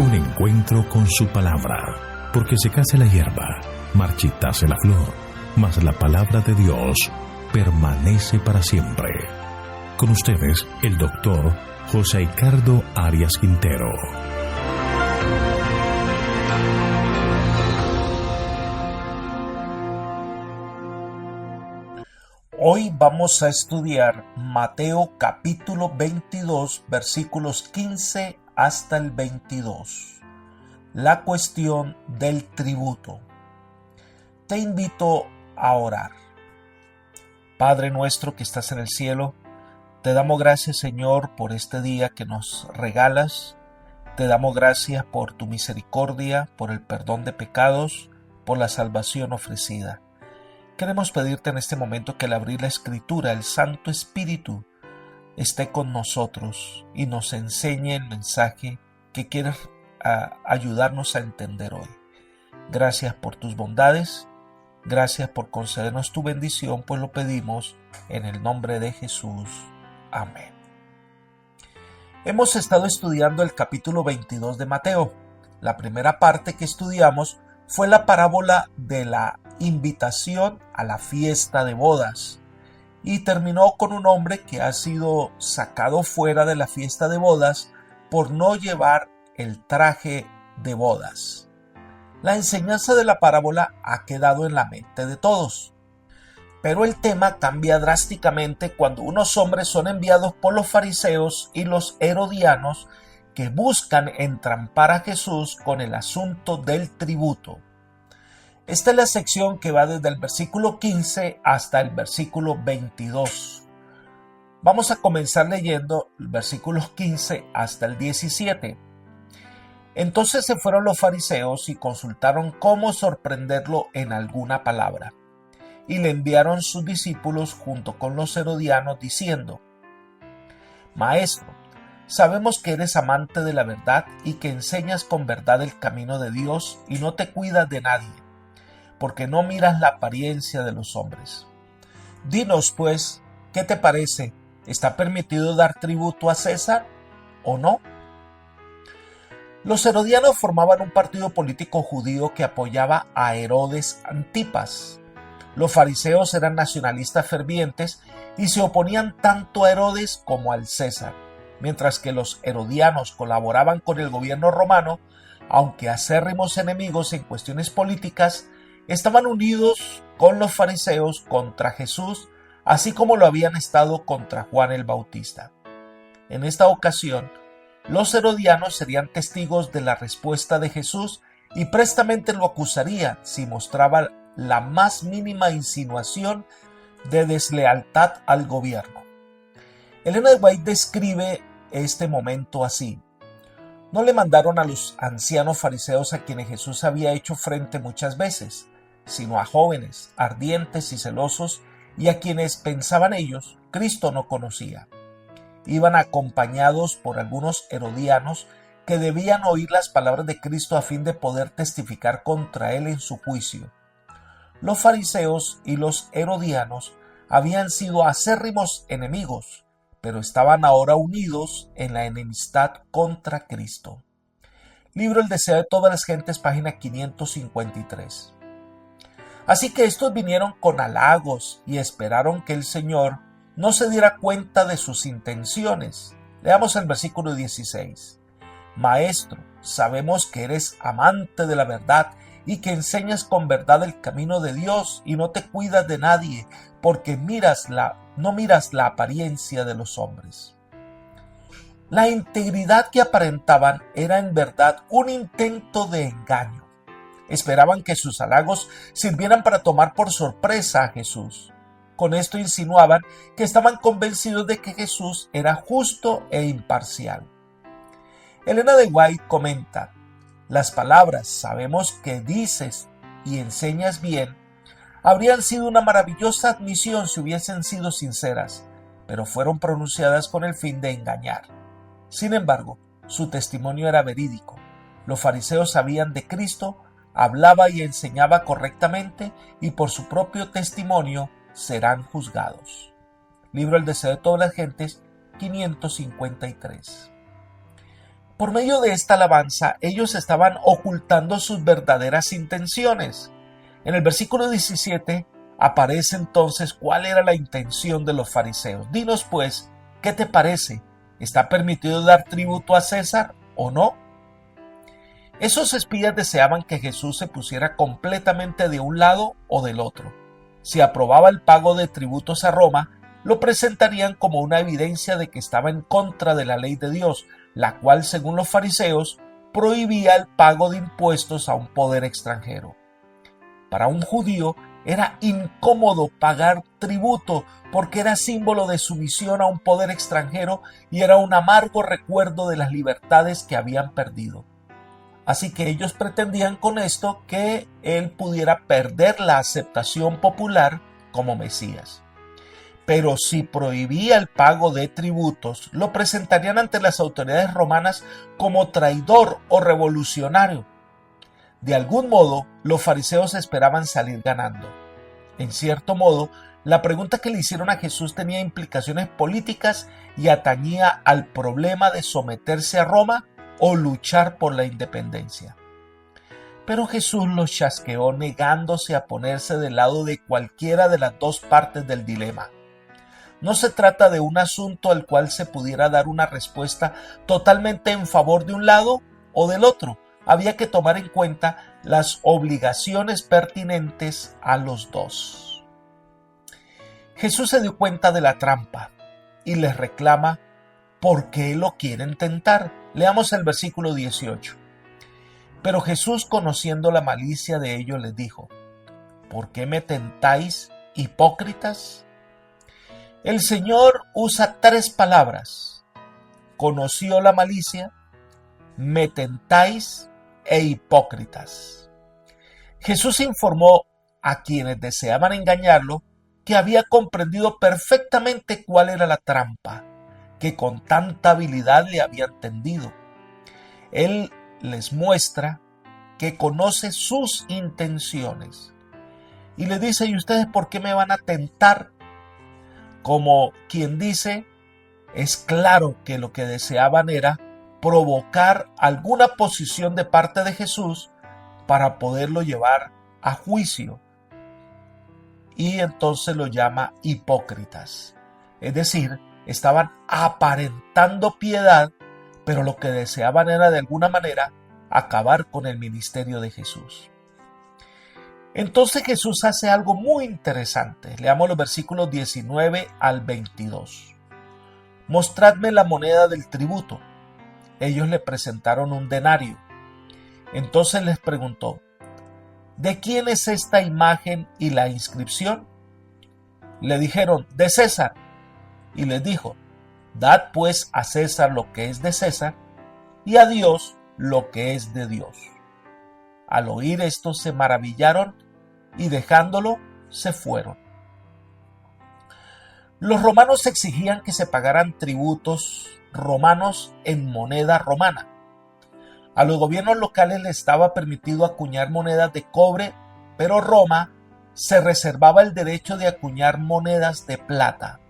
Un encuentro con su palabra, porque secase la hierba, marchitase la flor, mas la palabra de Dios permanece para siempre. Con ustedes, el doctor José Ricardo Arias Quintero. Hoy vamos a estudiar Mateo capítulo 22, versículos 15 hasta el 22. La cuestión del tributo. Te invito a orar. Padre nuestro que estás en el cielo, te damos gracias, Señor, por este día que nos regalas. Te damos gracias por tu misericordia, por el perdón de pecados, por la salvación ofrecida. Queremos pedirte en este momento que al abrir la Escritura, el Santo Espíritu esté con nosotros y nos enseñe el mensaje que quieres ayudarnos a entender hoy. Gracias por tus bondades, gracias por concedernos tu bendición, pues lo pedimos en el nombre de Jesús. Amén. Hemos estado estudiando el capítulo 22 de Mateo. La primera parte que estudiamos fue la parábola de la invitación a la fiesta de bodas y terminó con un hombre que ha sido sacado fuera de la fiesta de bodas por no llevar el traje de bodas. La enseñanza de la parábola ha quedado en la mente de todos, pero el tema cambia drásticamente cuando unos hombres son enviados por los fariseos y los herodianos que buscan entrampar a Jesús con el asunto del tributo. Esta es la sección que va desde el versículo 15 hasta el versículo 22. Vamos a comenzar leyendo el versículo 15 hasta el 17. Entonces se fueron los fariseos y consultaron cómo sorprenderlo en alguna palabra. Y le enviaron sus discípulos junto con los herodianos diciendo: Maestro, sabemos que eres amante de la verdad y que enseñas con verdad el camino de Dios y no te cuidas de nadie, porque no miras la apariencia de los hombres. Dinos, pues, ¿qué te parece? ¿Está permitido dar tributo a César o no? Los herodianos formaban un partido político judío que apoyaba a Herodes Antipas. Los fariseos eran nacionalistas fervientes y se oponían tanto a Herodes como al César, mientras que los herodianos colaboraban con el gobierno romano, aunque acérrimos enemigos en cuestiones políticas. Estaban unidos con los fariseos contra Jesús, así como lo habían estado contra Juan el Bautista. En esta ocasión, los herodianos serían testigos de la respuesta de Jesús y prestamente lo acusarían si mostraba la más mínima insinuación de deslealtad al gobierno. Ellen White describe este momento así: no le mandaron a los ancianos fariseos a quienes Jesús había hecho frente muchas veces, sino a jóvenes, ardientes y celosos, y a quienes, pensaban ellos, Cristo no conocía. Iban acompañados por algunos herodianos que debían oír las palabras de Cristo a fin de poder testificar contra él en su juicio. Los fariseos y los herodianos habían sido acérrimos enemigos, pero estaban ahora unidos en la enemistad contra Cristo. Libro El deseo de todas las gentes, página 553. Así que estos vinieron con halagos y esperaron que el Señor no se diera cuenta de sus intenciones. Leamos el versículo 16. Maestro, sabemos que eres amante de la verdad y que enseñas con verdad el camino de Dios y no te cuidas de nadie, porque no miras la apariencia de los hombres. La integridad que aparentaban era en verdad un intento de engaño. Esperaban que sus halagos sirvieran para tomar por sorpresa a Jesús. Con esto insinuaban que estaban convencidos de que Jesús era justo e imparcial. Ellen White comenta: las palabras "sabemos que dices y enseñas bien" habrían sido una maravillosa admisión si hubiesen sido sinceras, pero fueron pronunciadas con el fin de engañar. Sin embargo, su testimonio era verídico. Los fariseos sabían de Cristo, hablaba y enseñaba correctamente, y por su propio testimonio serán juzgados. Libro El deseo de todas las gentes, 553. Por medio de esta alabanza, ellos estaban ocultando sus verdaderas intenciones. En el versículo 17 aparece entonces cuál era la intención de los fariseos. Dinos pues, ¿qué te parece? ¿Está permitido dar tributo a César o no? Esos espías deseaban que Jesús se pusiera completamente de un lado o del otro. Si aprobaba el pago de tributos a Roma, lo presentarían como una evidencia de que estaba en contra de la ley de Dios, la cual, según los fariseos, prohibía el pago de impuestos a un poder extranjero. Para un judío era incómodo pagar tributo porque era símbolo de sumisión a un poder extranjero y era un amargo recuerdo de las libertades que habían perdido. Así que ellos pretendían con esto que él pudiera perder la aceptación popular como Mesías. Pero si prohibía el pago de tributos, lo presentarían ante las autoridades romanas como traidor o revolucionario. De algún modo, los fariseos esperaban salir ganando. En cierto modo, la pregunta que le hicieron a Jesús tenía implicaciones políticas y atañía al problema de someterse a Roma o luchar por la independencia. Pero Jesús los chasqueó negándose a ponerse del lado de cualquiera de las dos partes del dilema. No se trata de un asunto al cual se pudiera dar una respuesta totalmente en favor de un lado o del otro. Había que tomar en cuenta las obligaciones pertinentes a los dos. Jesús se dio cuenta de la trampa y les reclama por qué lo quieren tentar. Leamos el versículo 18. Pero Jesús, conociendo la malicia de ellos, les dijo: ¿por qué me tentáis, hipócritas? El Señor usa tres palabras: conoció la malicia, me tentáis e hipócritas. Jesús informó a quienes deseaban engañarlo que había comprendido perfectamente cuál era la trampa, que con tanta habilidad le habían tendido. Él les muestra que conoce sus intenciones y les dice: ¿y ustedes por qué me van a tentar? Como quien dice, es claro que lo que deseaban era provocar alguna posición de parte de Jesús para poderlo llevar a juicio. Y entonces lo llama hipócritas. Es decir, estaban aparentando piedad, pero lo que deseaban era de alguna manera acabar con el ministerio de Jesús. Entonces Jesús hace algo muy interesante. Leamos los versículos 19 al 22. Mostradme la moneda del tributo. Ellos le presentaron un denario. Entonces les preguntó: ¿de quién es esta imagen y la inscripción? Le dijeron: de César. Y les dijo: dad pues a César lo que es de César y a Dios lo que es de Dios. Al oír esto se maravillaron y dejándolo se fueron. Los romanos exigían que se pagaran tributos romanos en moneda romana. A los gobiernos locales les estaba permitido acuñar monedas de cobre, pero Roma se reservaba el derecho de acuñar monedas de plata.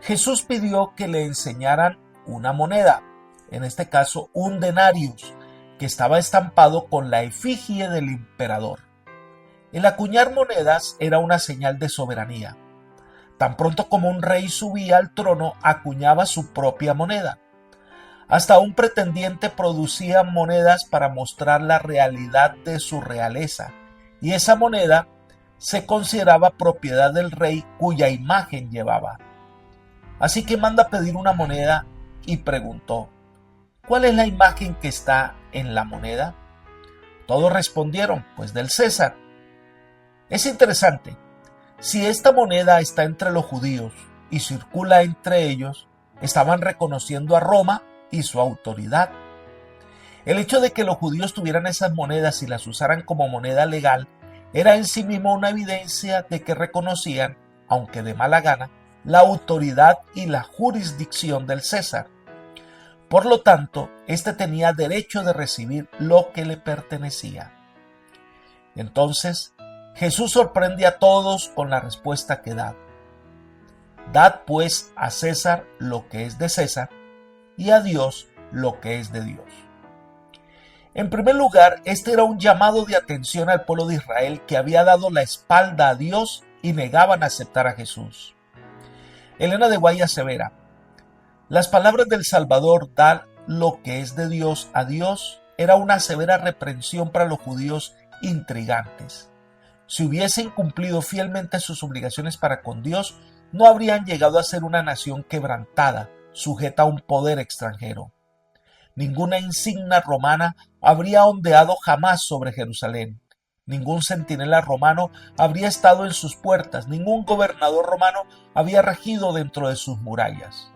Jesús pidió que le enseñaran una moneda, en este caso un denarius, que estaba estampado con la efigie del emperador. El acuñar monedas era una señal de soberanía. Tan pronto como un rey subía al trono, acuñaba su propia moneda. Hasta un pretendiente producía monedas para mostrar la realidad de su realeza, y esa moneda se consideraba propiedad del rey cuya imagen llevaba. Así que manda pedir una moneda y preguntó: ¿cuál es la imagen que está en la moneda? Todos respondieron: pues del César. Es interesante, si esta moneda está entre los judíos y circula entre ellos, estaban reconociendo a Roma y su autoridad. El hecho de que los judíos tuvieran esas monedas y las usaran como moneda legal era en sí mismo una evidencia de que reconocían, aunque de mala gana, la autoridad y la jurisdicción del César. Por lo tanto, éste tenía derecho de recibir lo que le pertenecía. Entonces, Jesús sorprende a todos con la respuesta que da: dad pues a César lo que es de César y a Dios lo que es de Dios. En primer lugar, este era un llamado de atención al pueblo de Israel que había dado la espalda a Dios y negaban aceptar a Jesús. Elena de White asevera: las palabras del Salvador, dar lo que es de Dios a Dios, era una severa reprensión para los judíos intrigantes. Si hubiesen cumplido fielmente sus obligaciones para con Dios, no habrían llegado a ser una nación quebrantada, sujeta a un poder extranjero. Ninguna insignia romana habría ondeado jamás sobre Jerusalén. Ningún centinela romano habría estado en sus puertas, ningún gobernador romano había regido dentro de sus murallas.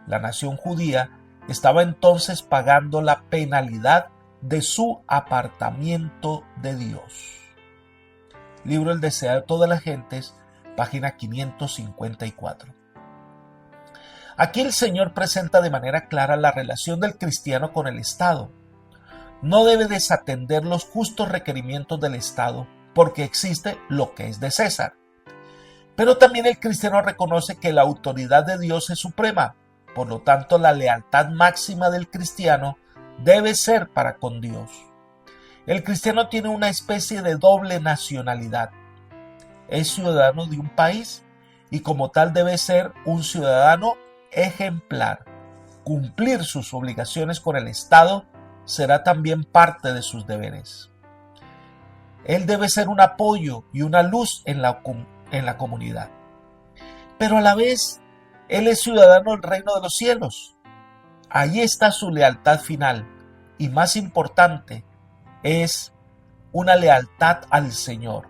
La nación judía estaba entonces pagando la penalidad de su apartamiento de Dios. Libro El deseo de todas las gentes, página 554. Aquí el Señor presenta de manera clara la relación del cristiano con el Estado. No debe desatender los justos requerimientos del Estado porque existe lo que es de César. Pero también el cristiano reconoce que la autoridad de Dios es suprema. Por lo tanto, la lealtad máxima del cristiano debe ser para con Dios. El cristiano tiene una especie de doble nacionalidad. Es ciudadano de un país y como tal debe ser un ciudadano ejemplar. Cumplir sus obligaciones con el Estado será también parte de sus deberes. Él debe ser un apoyo y una luz en la comunidad. Pero a la vez, él es ciudadano del reino de los cielos. Allí está su lealtad final y más importante, es una lealtad al Señor.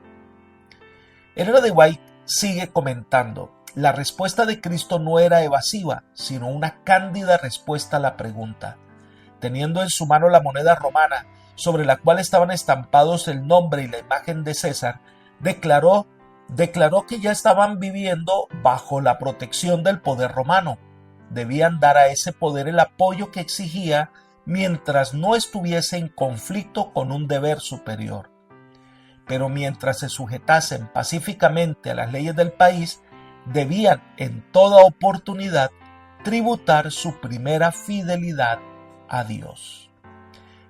Elena de White sigue comentando: la respuesta de Cristo no era evasiva, sino una cándida respuesta a la pregunta. Teniendo en su mano la moneda romana, sobre la cual estaban estampados el nombre y la imagen de César, declaró que ya estaban viviendo bajo la protección del poder romano. Debían dar a ese poder el apoyo que exigía mientras no estuviese en conflicto con un deber superior. Pero mientras se sujetasen pacíficamente a las leyes del país, debían en toda oportunidad tributar su primera fidelidad a Dios.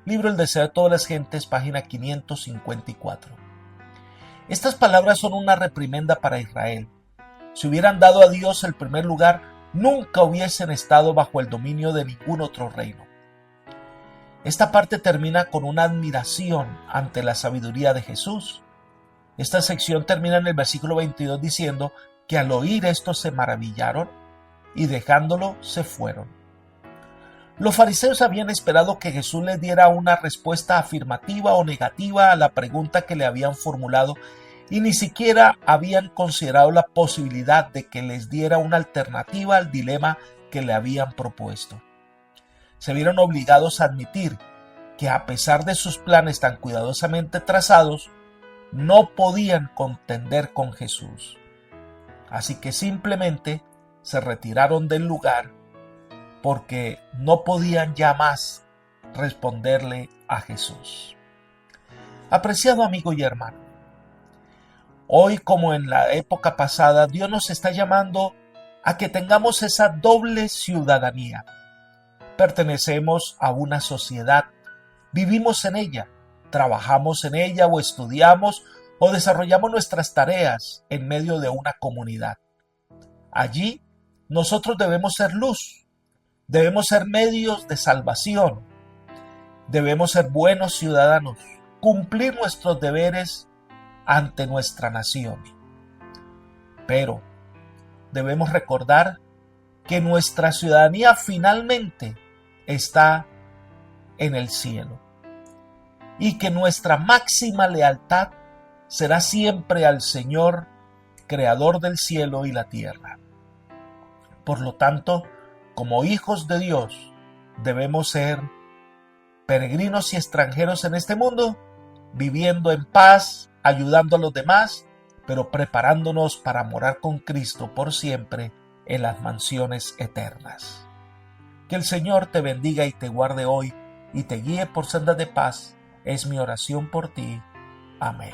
Libro El deseo de todas las gentes, página 554. Estas palabras son una reprimenda para Israel. Si hubieran dado a Dios el primer lugar, nunca hubiesen estado bajo el dominio de ningún otro reino. Esta parte termina con una admiración ante la sabiduría de Jesús. Esta sección termina en el versículo 22 diciendo que al oír esto se maravillaron y dejándolo se fueron. Los fariseos habían esperado que Jesús les diera una respuesta afirmativa o negativa a la pregunta que le habían formulado y ni siquiera habían considerado la posibilidad de que les diera una alternativa al dilema que le habían propuesto. Se vieron obligados a admitir que a pesar de sus planes tan cuidadosamente trazados, no podían contender con Jesús. Así que simplemente se retiraron del lugar porque no podían ya más responderle a Jesús. Apreciado amigo y hermano, hoy como en la época pasada, Dios nos está llamando a que tengamos esa doble ciudadanía. Pertenecemos a una sociedad, vivimos en ella, trabajamos en ella o estudiamos o desarrollamos nuestras tareas en medio de una comunidad. Allí nosotros debemos ser luz, debemos ser medios de salvación, debemos ser buenos ciudadanos, cumplir nuestros deberes ante nuestra nación. Pero debemos recordar que nuestra ciudadanía finalmente está en el cielo y que nuestra máxima lealtad será siempre al Señor, creador del cielo y la tierra. Por lo tanto, como hijos de Dios, debemos ser peregrinos y extranjeros en este mundo, viviendo en paz, ayudando a los demás, pero preparándonos para morar con Cristo por siempre en las mansiones eternas. Que el Señor te bendiga y te guarde hoy y te guíe por sendas de paz. Es mi oración por ti. Amén.